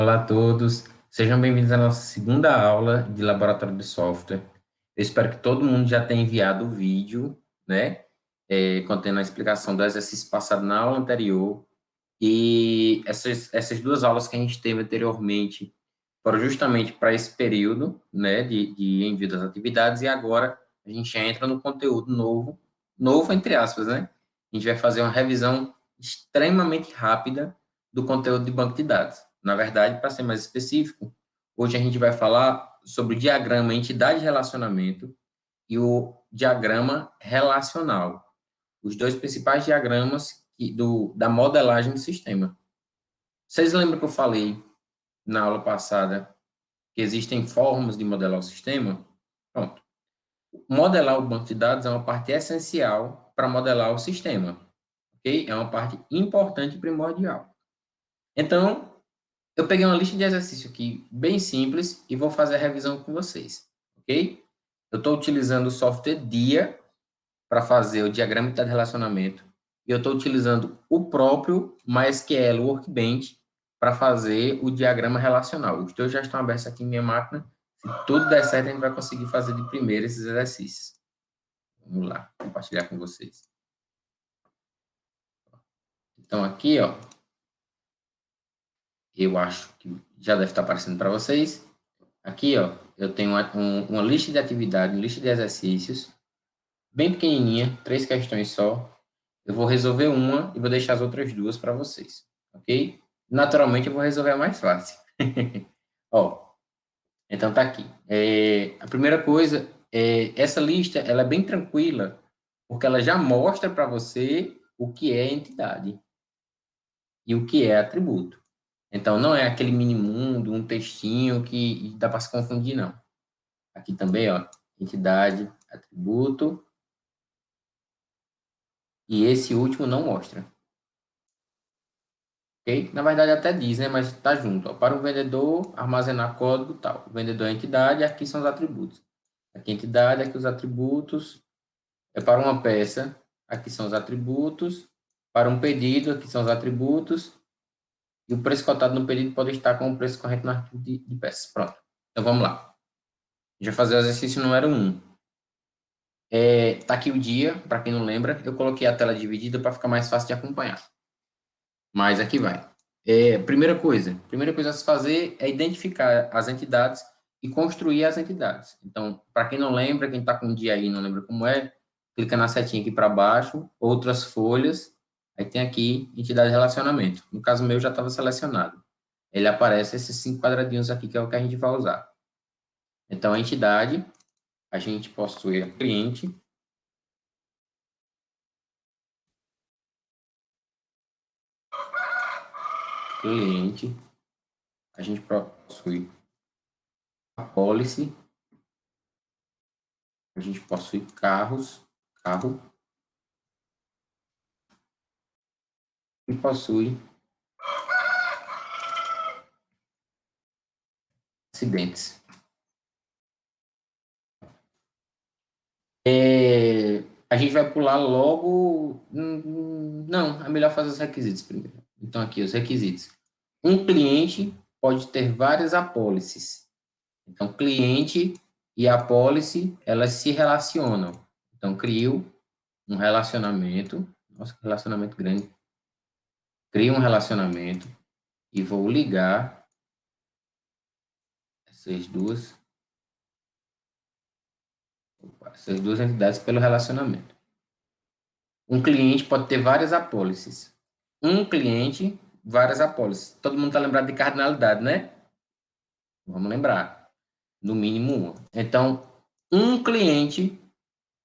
Olá a todos, sejam bem-vindos à nossa segunda aula de laboratório de software. Eu espero que todo mundo já tenha enviado o vídeo, né, contendo a explicação do exercício passado na aula anterior. E essas duas aulas que a gente teve anteriormente foram justamente para esse período, né, de envio das atividades, e agora a gente entra no conteúdo novo, novo entre aspas, né? A gente vai fazer uma revisão extremamente rápida do conteúdo de banco de dados. Na verdade, para ser mais específico, hoje a gente vai falar sobre o diagrama entidade-relacionamento e o diagrama relacional, os dois principais diagramas da modelagem do sistema. Vocês lembram que eu falei na aula passada que existem formas de modelar o sistema? Pronto. Modelar o banco de dados é uma parte essencial para modelar o sistema, ok? É uma parte importante e primordial. Então, eu peguei uma lista de exercício aqui bem simples e vou fazer a revisão com vocês, ok? Eu estou utilizando o software DIA para fazer o diagrama de relacionamento e eu estou utilizando o próprio MySQL Workbench para fazer o diagrama relacional. Os dois já estão abertos aqui em minha máquina. Se tudo der certo, a gente vai conseguir fazer de primeira esses exercícios. Vamos lá, compartilhar com vocês. Então, aqui, ó, eu acho que já deve estar aparecendo para vocês. Aqui, ó, eu tenho uma lista de atividades, uma lista de exercícios, bem pequenininha, 3 questões só. Eu vou resolver uma e vou deixar as outras duas para vocês, ok? Naturalmente, eu vou resolver a mais fácil. Ó, então tá aqui. A primeira coisa, essa lista, ela é bem tranquila, porque ela já mostra para você o que é entidade e o que é atributo. Então, não é aquele mini mundo, um textinho que dá para se confundir, não. Aqui também, ó, entidade, atributo, e esse último não mostra. Ok? Na verdade, até diz, né? Mas está junto. Ó. Para o vendedor, armazenar código tal. O vendedor é a entidade, aqui são os atributos. Aqui a entidade, aqui os atributos. É para uma peça, aqui são os atributos. Para um pedido, aqui são os atributos. E o preço cotado no pedido pode estar com o preço correto no arquivo de peças. Pronto. Então, vamos lá. A gente vai fazer o exercício número 1. Tá aqui o dia, para quem não lembra. Eu coloquei a tela dividida para ficar mais fácil de acompanhar. Mas aqui vai. Primeira coisa a se fazer é identificar as entidades e construir as entidades. Então, para quem não lembra, quem está com um dia aí e não lembra como é, clica na setinha aqui para baixo, outras folhas, aí tem aqui entidade de relacionamento. No caso meu já estava selecionado. Ele aparece esses 5 quadradinhos aqui, que é o que a gente vai usar. Então, a entidade, a gente possui a cliente, a gente possui a policy, a gente possui carro, e possui acidentes. A gente vai pular logo. Não, é melhor fazer os requisitos primeiro. Então, aqui, os requisitos. Um cliente pode ter várias apólices. Então, cliente e apólice, elas se relacionam. Então, crio um relacionamento. Nossa, que relacionamento grande. Crio um relacionamento e vou ligar essas duas entidades pelo relacionamento. Um cliente pode ter várias apólices. Um cliente, várias apólices. Todo mundo está lembrado de cardinalidade, né? Vamos lembrar. No mínimo uma. Então, um cliente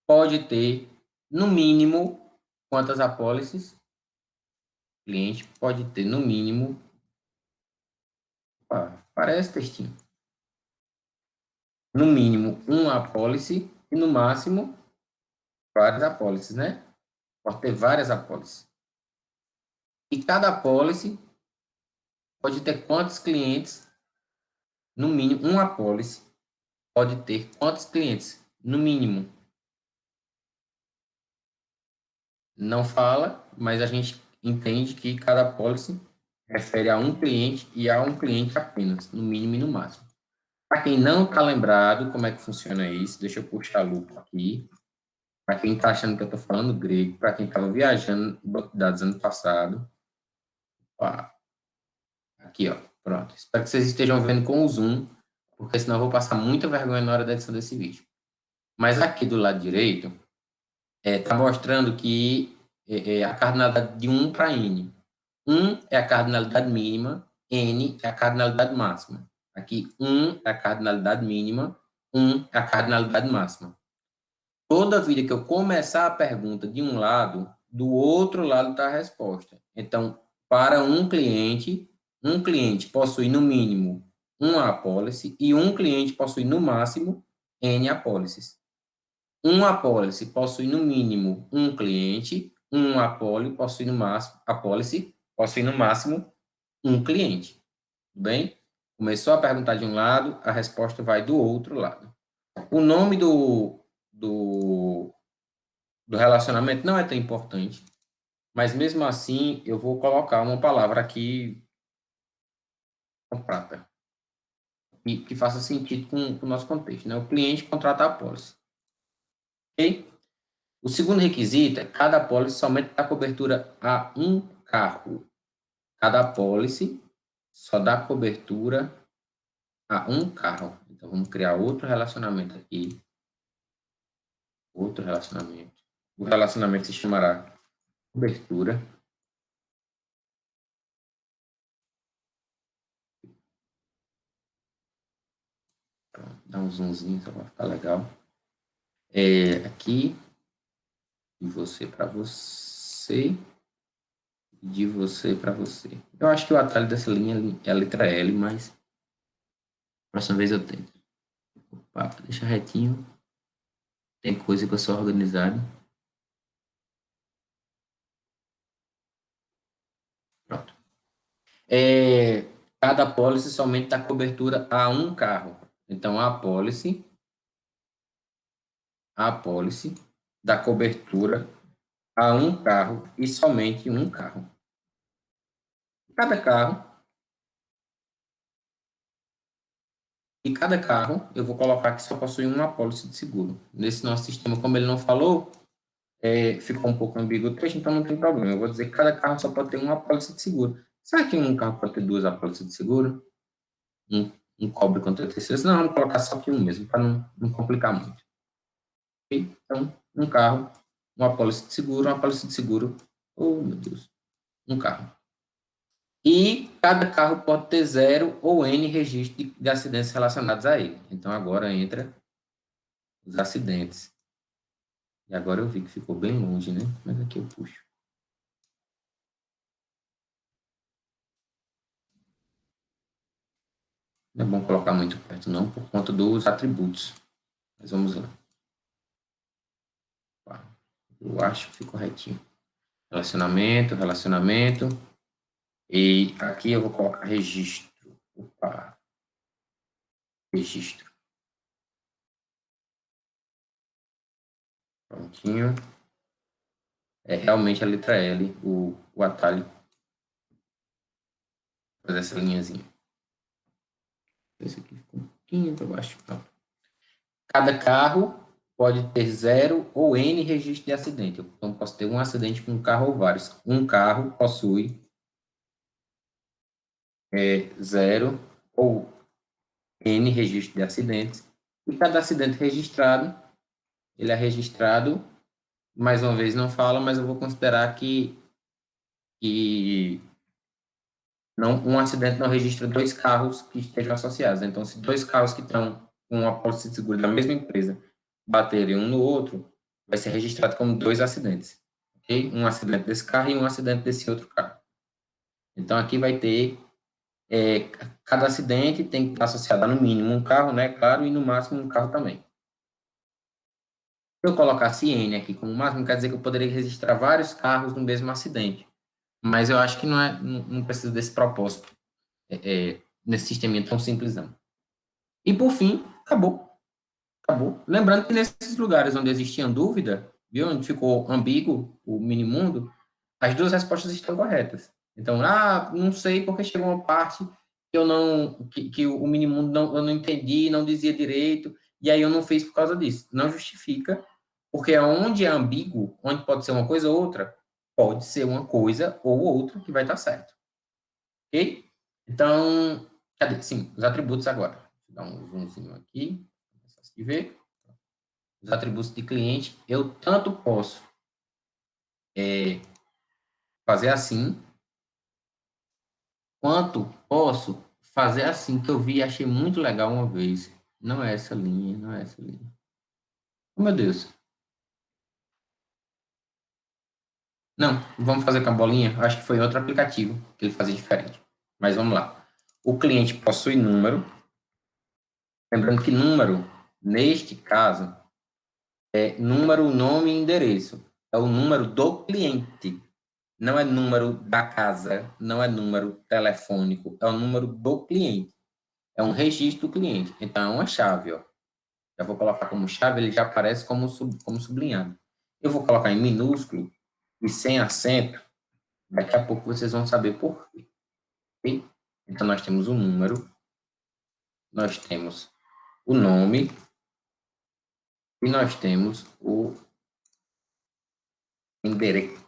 pode ter, no mínimo, quantas apólices? O cliente pode ter, no mínimo, parece textinho. No mínimo, uma apólice e, no máximo, várias apólices, né? Pode ter várias apólices. E cada apólice pode ter quantos clientes? No mínimo, uma apólice pode ter quantos clientes? No mínimo. Não fala, mas a gente entende que cada apólice refere a um cliente e a um cliente apenas, no mínimo e no máximo. Para quem não está lembrado como é que funciona isso, deixa eu puxar a lupa aqui. Para quem está achando que eu estou falando grego, para quem estava viajando no banco de dados ano passado, ó, aqui, ó, pronto. Espero que vocês estejam vendo com o zoom, porque senão eu vou passar muita vergonha na hora da edição desse vídeo. Mas aqui do lado direito, está mostrando que a cardinalidade de 1 para n. 1 é a cardinalidade mínima, n é a cardinalidade máxima. Aqui, 1 é a cardinalidade mínima, 1 é a cardinalidade máxima. Toda vida que eu começar a pergunta de um lado, do outro lado está a resposta. Então, para um cliente possui no mínimo uma apólice e um cliente possui no máximo N apólices. Uma apólice possui no mínimo um cliente, um apólice possui no máximo um cliente. Tudo bem? Começou a perguntar de um lado, a resposta vai do outro lado. O nome do relacionamento não é tão importante, mas mesmo assim eu vou colocar uma palavra aqui prata, que faça sentido com o nosso contexto, né? O cliente contrata a apólice. Ok? O segundo requisito é que cada apólice somente dá cobertura a um carro. Cada apólice só dá cobertura a um carro. Então, vamos criar outro relacionamento aqui. Outro relacionamento. O relacionamento se chamará cobertura. Dá um zoomzinho, só para ficar legal. Aqui, de você para você, de você para você. Eu acho que o atalho dessa linha é a letra L, mas próxima vez eu tento. Opa, deixa retinho. Tem coisa que eu sou organizado. Pronto. Cada apólice somente dá cobertura a um carro. Então, a apólice dá cobertura a um carro e somente um carro. Cada carro, eu vou colocar que só possui uma apólice de seguro. Nesse nosso sistema, como ele não falou, ficou um pouco ambíguo o texto, então não tem problema. Eu vou dizer que cada carro só pode ter uma apólice de seguro. Será que um carro pode ter duas apólices de seguro? Um cobre contra terceiros? Não, vamos colocar só que um mesmo, para não complicar muito. Okay? Então, um carro, uma apólice de seguro, oh meu Deus, um carro. E cada carro pode ter 0 ou N registros de acidentes relacionados a ele. Então, agora entra os acidentes. E agora eu vi que ficou bem longe, né? Mas aqui eu puxo. Não é bom colocar muito perto, não, por conta dos atributos. Mas vamos lá. Eu acho que ficou retinho. Relacionamento. E aqui eu vou colocar registro. Opa. Registro. Prontinho. É realmente a letra L, o atalho. Vou fazer essa linhazinha. Esse aqui ficou um pouquinho para baixo. Pronto. Cada carro pode ter 0 ou N registros de acidente. Então, posso ter um acidente com um carro ou vários. Um carro possui 0 ou N registros de acidentes. E cada acidente registrado, ele é registrado, mais uma vez não fala, mas eu vou considerar que não, um acidente não registra dois carros que estejam associados. Então, se dois carros que estão com uma apólice de seguro da mesma empresa baterem um no outro, vai ser registrado como dois acidentes. Okay? Um acidente desse carro e um acidente desse outro carro. Então, aqui vai ter cada acidente tem que estar associado a no mínimo um carro, né? Claro, e no máximo um carro também. Se eu colocasse N aqui como máximo, quer dizer que eu poderia registrar vários carros no mesmo acidente. Mas eu acho que não precisa desse propósito nesse sistema tão simples, não. E, por fim, acabou. Lembrando que nesses lugares onde existia dúvida, viu, onde ficou ambíguo o minimundo, as duas respostas estão corretas. Então, não sei porque chegou uma parte que eu não, que o Minimundo eu não entendi, não dizia direito, e aí eu não fiz por causa disso. Não justifica, porque onde é ambíguo, onde pode ser uma coisa ou outra, pode ser uma coisa ou outra que vai estar certo. Ok? Então, cadê? Sim, os atributos agora. Vou dar um zoomzinho aqui, para ver. Os atributos de cliente, eu tanto posso fazer assim, quanto posso fazer assim, que eu vi e achei muito legal uma vez. Não é essa linha, não é essa linha. Oh, meu Deus. Não, vamos fazer com a bolinha? Acho que foi outro aplicativo que ele fazia diferente. Mas vamos lá. O cliente possui número. Lembrando que número, neste caso, é número, nome e endereço. É o número do cliente. Não é número da casa, não é número telefônico, é o número do cliente. É um registro do cliente. Então, é uma chave, ó. Já vou colocar como chave, ele já aparece como sublinhado. Eu vou colocar em minúsculo e sem acento. Daqui a pouco vocês vão saber por quê. Ok? Então, nós temos o número, nós temos o nome e nós temos o endereço.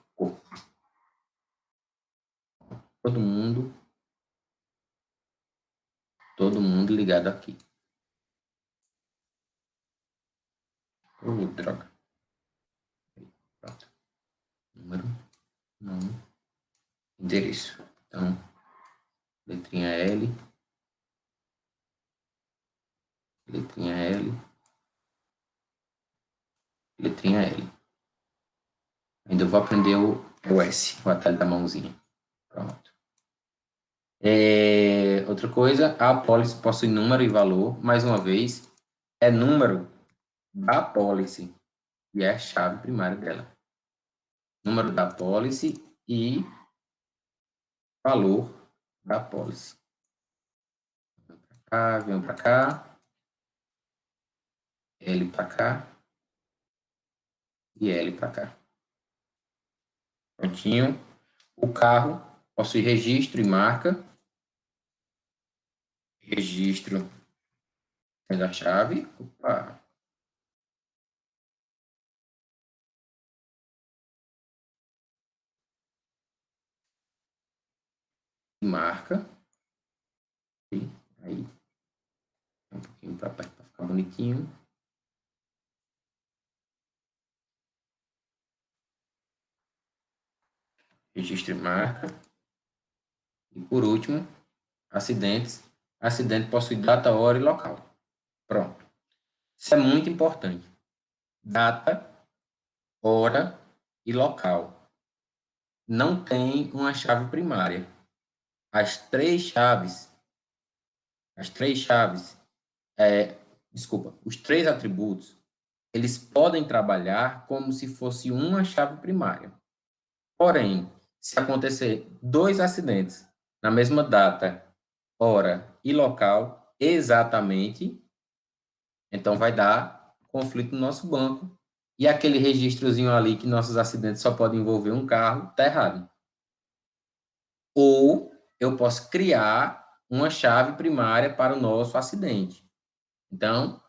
Todo mundo, todo mundo ligado aqui. Droga. Pronto. Número, nome, endereço. Então, letrinha L, letrinha L, letrinha L. Ainda vou aprender o S, o atalho da mãozinha. Pronto. Outra coisa, a apólice possui número e valor. Mais uma vez, é número da apólice e é a chave primária dela. Número da apólice e valor da apólice. Venho para cá, L para cá e L para cá. Prontinho. O carro possui registro e marca. Registro da chave. Opa. Marca. E aí, um pouquinho para perto para ficar bonitinho. Registro e marca. E por último, acidentes. Acidente possui data, hora e local. Pronto. Isso é muito importante. Data, hora e local. Não tem uma chave primária. As três chaves, os três atributos, eles podem trabalhar como se fosse uma chave primária. Porém, se acontecer dois acidentes na mesma data, hora e local, exatamente, então vai dar conflito no nosso banco. E aquele registrozinho ali que nossos acidentes só podem envolver um carro, está errado. Ou eu posso criar uma chave primária para o nosso acidente. Então,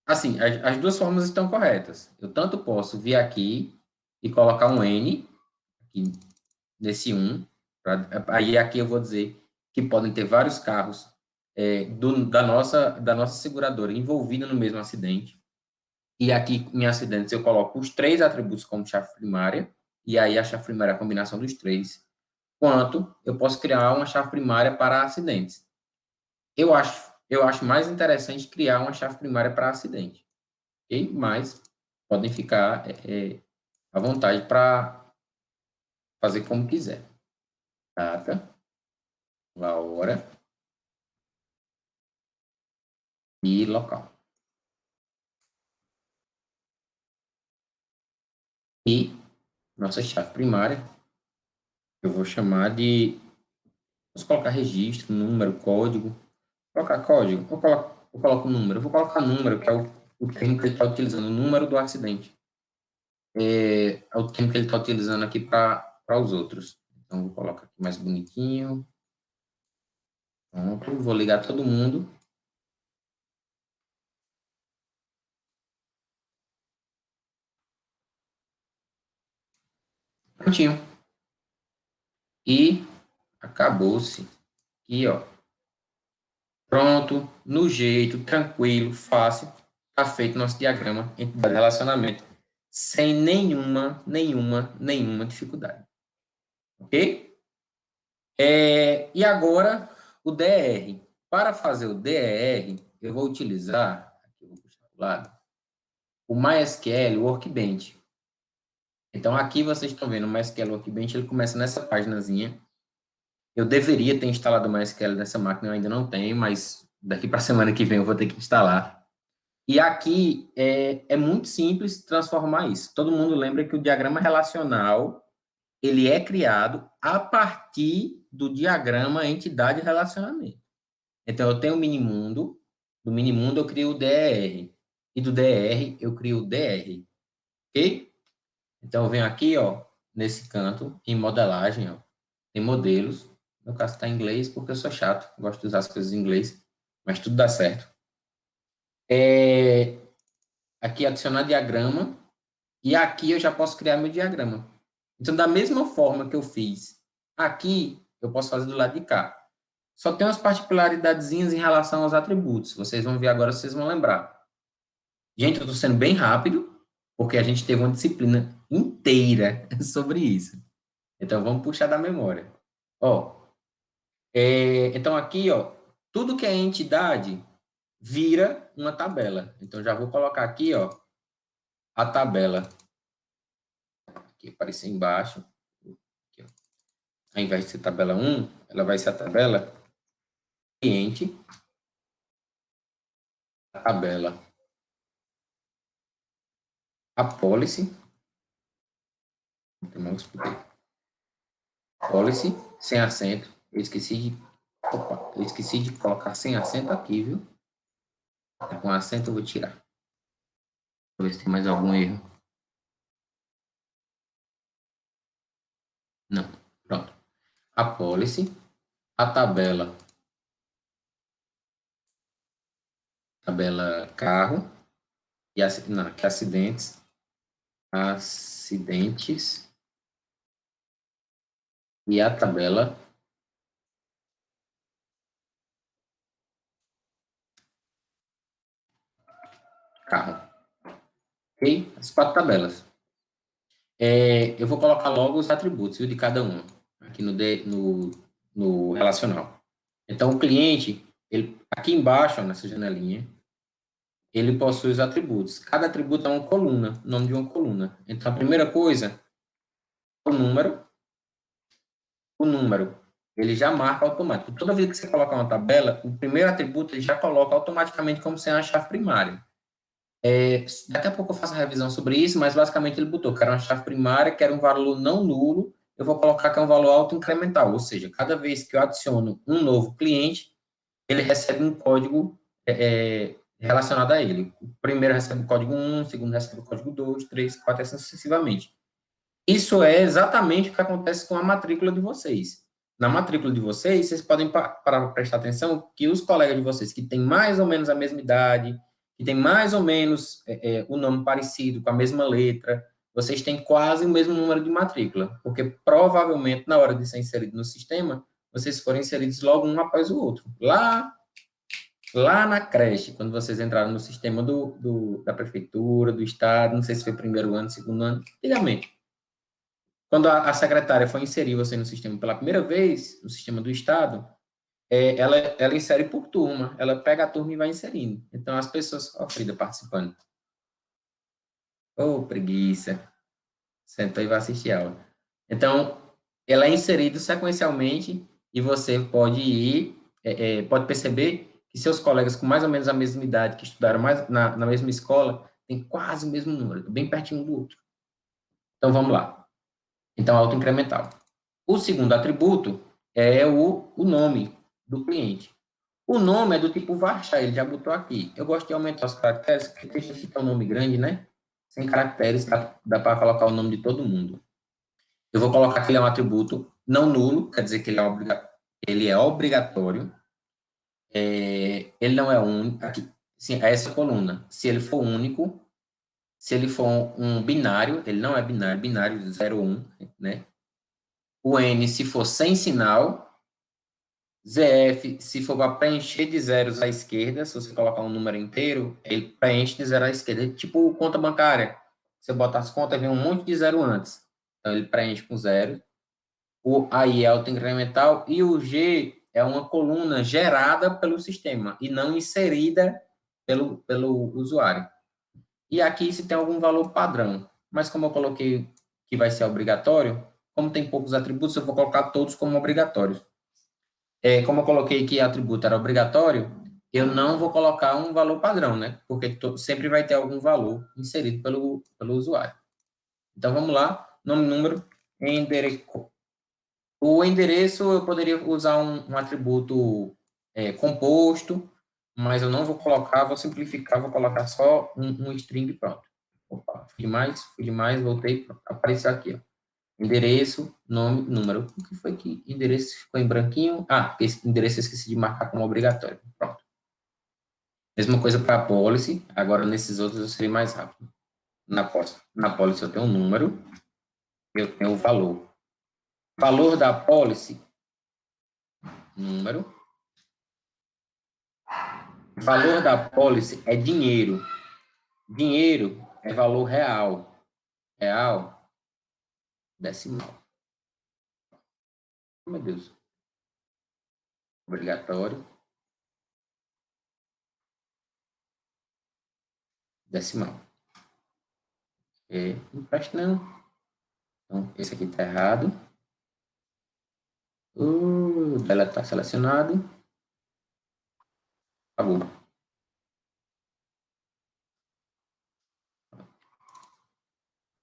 assim, as duas formas estão corretas. Eu tanto posso vir aqui e colocar um N, aqui nesse 1, aí aqui eu vou dizer que podem ter vários carros da nossa seguradora envolvida no mesmo acidente. E aqui, em acidentes, eu coloco os três atributos como chave primária, e aí a chave primária é a combinação dos três. Quanto eu posso criar uma chave primária para acidentes. Eu acho mais interessante criar uma chave primária para acidente. Ok? Mas podem ficar à vontade para fazer como quiser. Data, a hora e local. E nossa chave primária, eu vou chamar de... Vamos colocar registro, número, código. Colocar código, eu coloco número. Eu vou colocar número, que é o termo que ele está utilizando, o número do acidente. É o termo que ele está utilizando aqui para os outros. Então, vou colocar aqui mais bonitinho. Pronto, vou ligar todo mundo. Prontinho. E acabou-se. Aqui, ó. Pronto, no jeito, tranquilo, fácil. Está feito nosso diagrama entidade de relacionamento. Sem nenhuma dificuldade. Ok? E agora, o DER. Para fazer o DER, eu vou utilizar, aqui eu vou puxar para o lado, o MySQL Workbench. Então, aqui vocês estão vendo o MySQL Workbench, ele começa nessa paginazinha. Eu deveria ter instalado o MySQL nessa máquina, eu ainda não tenho, mas daqui para a semana que vem eu vou ter que instalar. E aqui é muito simples transformar isso. Todo mundo lembra que o diagrama relacional ele é criado a partir do diagrama entidade relacionamento. Então, eu tenho o minimundo, do minimundo eu crio o DER, e do DER eu crio o DR, ok? Então, eu venho aqui, ó, nesse canto, em modelagem, ó, tem modelos, no meu caso está em inglês, porque eu sou chato, gosto de usar as coisas em inglês, mas tudo dá certo. Aqui, adicionar diagrama, e aqui eu já posso criar meu diagrama. Então, da mesma forma que eu fiz aqui, eu posso fazer do lado de cá. Só tem umas particularidadezinhas em relação aos atributos. Vocês vão ver agora, vocês vão lembrar. Gente, eu estou sendo bem rápido, porque a gente teve uma disciplina inteira sobre isso. Então, vamos puxar da memória. Ó, então, aqui, ó, tudo que é entidade vira uma tabela. Então, já vou colocar aqui, ó, a tabela. Aqui apareceu embaixo. Aqui, ó. Ao invés de ser tabela 1, ela vai ser a tabela cliente, a tabela a policy, policy, sem acento. Eu esqueci de colocar sem acento aqui, viu? Tá com acento, eu vou tirar. Deixa eu ver se tem mais algum erro. Não, pronto. A policy, a tabela carro, e não, que acidentes, e a tabela carro. Ok? As 4 tabelas. Eu vou colocar logo os atributos, viu, de cada uma, aqui no relacional. Então, o cliente, aqui embaixo, ó, nessa janelinha, ele possui os atributos. Cada atributo é uma coluna, o nome de uma coluna. Então, a primeira coisa, o número, ele já marca automático. Toda vez que você colocar uma tabela, o primeiro atributo ele já coloca automaticamente como sendo a chave primária. Daqui a pouco eu faço a revisão sobre isso, mas basicamente ele botou que era uma chave primária, que era um valor não nulo, eu vou colocar que é um valor auto-incremental, ou seja, cada vez que eu adiciono um novo cliente, ele recebe um código relacionado a ele. O primeiro recebe o código 1, o segundo recebe o código 2, 3, 4, assim sucessivamente. Isso é exatamente o que acontece com a matrícula de vocês. Na matrícula de vocês, vocês podem prestar atenção que os colegas de vocês que têm mais ou menos a mesma idade, que têm mais ou menos o nome parecido, com a mesma letra, vocês têm quase o mesmo número de matrícula, porque provavelmente na hora de ser inserido no sistema, vocês foram inseridos logo um após o outro. Lá na creche, quando vocês entraram no sistema da prefeitura, do estado, não sei se foi primeiro ano, segundo ano, antigamente. Quando a secretária foi inserir você no sistema pela primeira vez, no sistema do estado, ela insere por turma, ela pega a turma e vai inserindo. Então, as pessoas, ó, Frida participando. Ô, preguiça. Sentou e vai assistir a aula. Então, ela é inserida sequencialmente e você pode ir, pode perceber que seus colegas com mais ou menos a mesma idade, que estudaram mais na mesma escola, têm quase o mesmo número, bem pertinho do outro. Então, vamos lá. Então, auto-incremental. O segundo atributo é o nome do cliente. O nome é do tipo varchar, ele já botou aqui. Eu gosto de aumentar os caracteres, porque tem gente que tem um nome grande, né? Sem caracteres, dá para colocar o nome de todo mundo. Eu vou colocar que ele é um atributo não nulo, quer dizer que ele é obrigatório. Ele não é único. Aqui, sim, é essa coluna. Se ele for único, se ele for um binário, ele não é binário, binário 0, 1, né? O N, se for sem sinal. ZF, se for para preencher de zeros à esquerda, se você colocar um número inteiro, ele preenche de zero à esquerda. Tipo conta bancária. Você bota as contas, vem um monte de zero antes. Então, ele preenche com zero. O AI é autoincremental e o G é uma coluna gerada pelo sistema e não inserida pelo usuário. E aqui se tem algum valor padrão. Mas como eu coloquei que vai ser obrigatório, como tem poucos atributos, eu vou colocar todos como obrigatórios. Como eu coloquei que atributo era obrigatório, eu não vou colocar um valor padrão, né? Porque sempre vai ter algum valor inserido pelo usuário. Então, vamos lá. Nome, número, endereço. O endereço, eu poderia usar um atributo composto, mas eu não vou colocar, vou simplificar, vou colocar só um string e pronto. Opa, fui demais, voltei, pronto, apareceu aqui, ó. Endereço, nome, número. O que foi que endereço ficou em branquinho? Ah, esse endereço eu esqueci de marcar como obrigatório. Pronto. Mesma coisa para a policy, agora nesses outros eu serei mais rápido. Na policy eu tenho um número, eu tenho o valor. Valor da policy, número. Valor da policy é dinheiro. Dinheiro é valor real. Real, decimal. Oh, meu Deus. Obrigatório, decimal. Não presta não. Então, esse aqui está errado. Ela está selecionado. Acabou.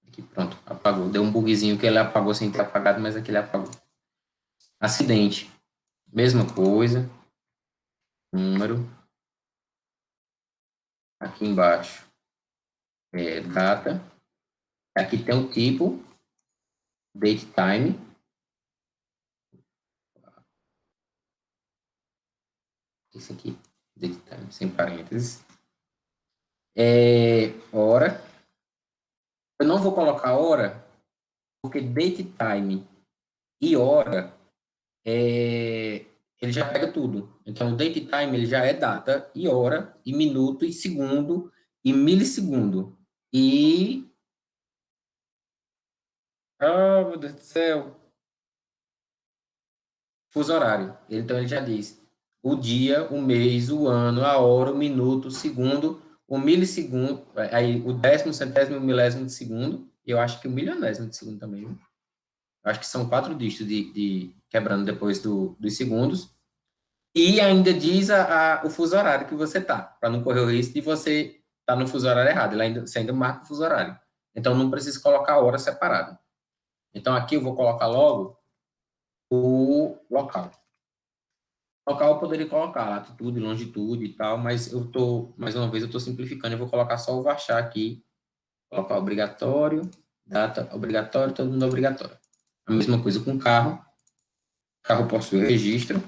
Aqui, pronto, apagou. Deu um bugzinho que ele apagou sem ter apagado, mas aqui ele apagou. Acidente. Mesma coisa. Número. Aqui embaixo. Data. Aqui tem o tipo. Date time. Esse aqui. Date time, sem parênteses. Hora. Eu não vou colocar hora, porque date time e hora, ele já pega tudo. Então, o date time, ele já é data e hora, e minuto, e segundo, e milissegundo. E... Oh, meu Deus do céu. Fuso horário. Então, ele já diz o dia, o mês, o ano, a hora, o minuto, o segundo, o milissegundo, aí o décimo, centésimo, milésimo de segundo, e eu acho que o milionésimo de segundo também, viu? Acho que são 4 dígitos quebrando depois dos segundos. E ainda diz o fuso horário que você tá, para não correr o risco de você estar no fuso horário errado. Você ainda marca o fuso horário. Então, não precisa colocar a hora separada. Então, aqui eu vou colocar logo o local. Local eu poderia colocar latitude, longitude e tal, mas mais uma vez, eu estou simplificando, eu vou colocar só o Varchar aqui, colocar obrigatório, data obrigatório, todo mundo obrigatório. A mesma coisa com carro. Carro possui registro,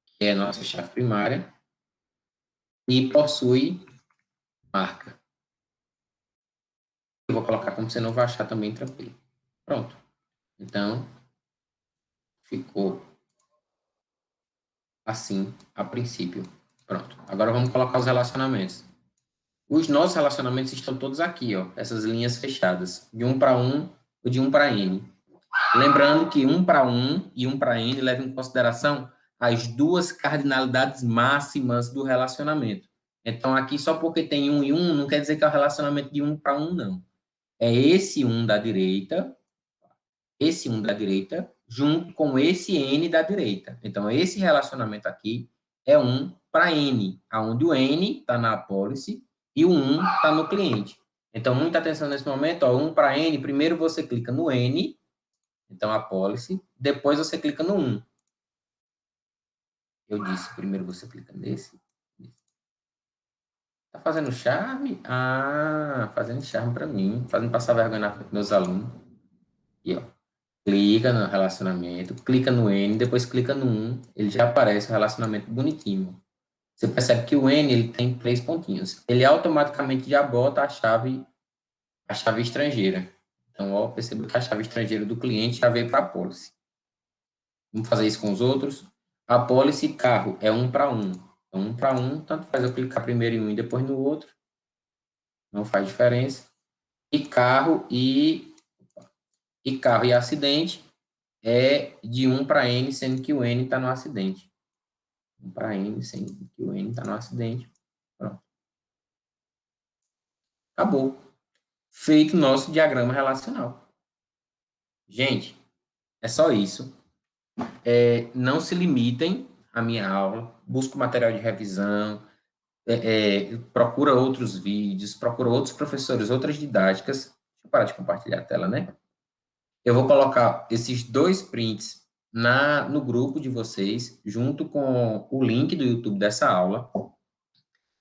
que é a nossa chave primária, e possui marca. Eu vou colocar como você não vai achar também tranquilo. Pronto. Então, ficou assim a princípio. Pronto. Agora vamos colocar os relacionamentos. Os nossos relacionamentos estão todos aqui, ó, essas linhas fechadas, de 1 para 1 ou de 1 para N. Lembrando que 1 para 1 e 1 para N levam em consideração as duas cardinalidades máximas do relacionamento. Então, aqui, só porque tem 1 e 1, não quer dizer que é o relacionamento de 1 para 1, não. É esse 1 da direita, junto com esse N da direita. Então, esse relacionamento aqui é 1 para N, onde o N está na policy e o 1 está no cliente. Então, muita atenção nesse momento, ó, 1 para N, primeiro você clica no N, então a policy, depois você clica no 1. Eu disse, primeiro você clica nesse. Tá fazendo charme? Ah, fazendo charme para mim, fazendo passar vergonha na frente dos meus alunos. E, ó, clica no relacionamento, clica no N, depois clica no 1, ele já aparece o relacionamento bonitinho. Você percebe que o N ele tem 3 pontinhos. Ele automaticamente já bota a chave estrangeira. Então, ó, perceba que a chave estrangeira do cliente já veio para a policy. Vamos fazer isso com os outros. A policy carro é 1 para 1. Então, 1 para 1, tanto faz eu clicar primeiro em um e depois no outro. Não faz diferença. E carro e acidente é de 1 para N, sendo que o N está no acidente. 1 para N, sendo que o N está no acidente. Pronto. Acabou. Feito nosso diagrama relacional. Gente, é só isso. Não se limitem à minha aula. Busca material de revisão, procura outros vídeos, procura outros professores, outras didáticas. Deixa eu parar de compartilhar a tela, né? Eu vou colocar esses 2 prints no grupo de vocês, junto com o link do YouTube dessa aula.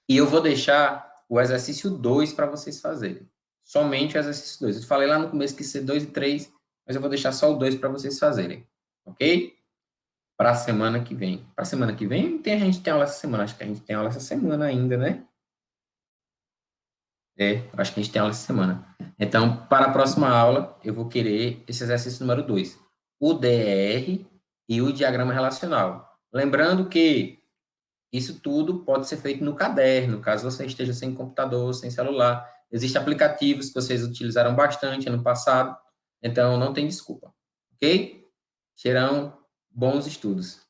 E eu vou deixar o exercício 2 para vocês fazerem. Somente o exercício 2. Eu falei lá no começo que ia ser 2 e 3, mas eu vou deixar só o 2 para vocês fazerem. Ok? Para a semana que vem. Para a semana que vem, a gente tem aula essa semana. Acho que a gente tem aula essa semana ainda, né? Acho que a gente tem aula essa semana. Então, para a próxima aula, eu vou querer esse exercício número 2. O DR e o diagrama relacional. Lembrando que isso tudo pode ser feito no caderno, caso você esteja sem computador, sem celular. Existem aplicativos que vocês utilizaram bastante ano passado, então não tem desculpa. Ok? Serão bons estudos.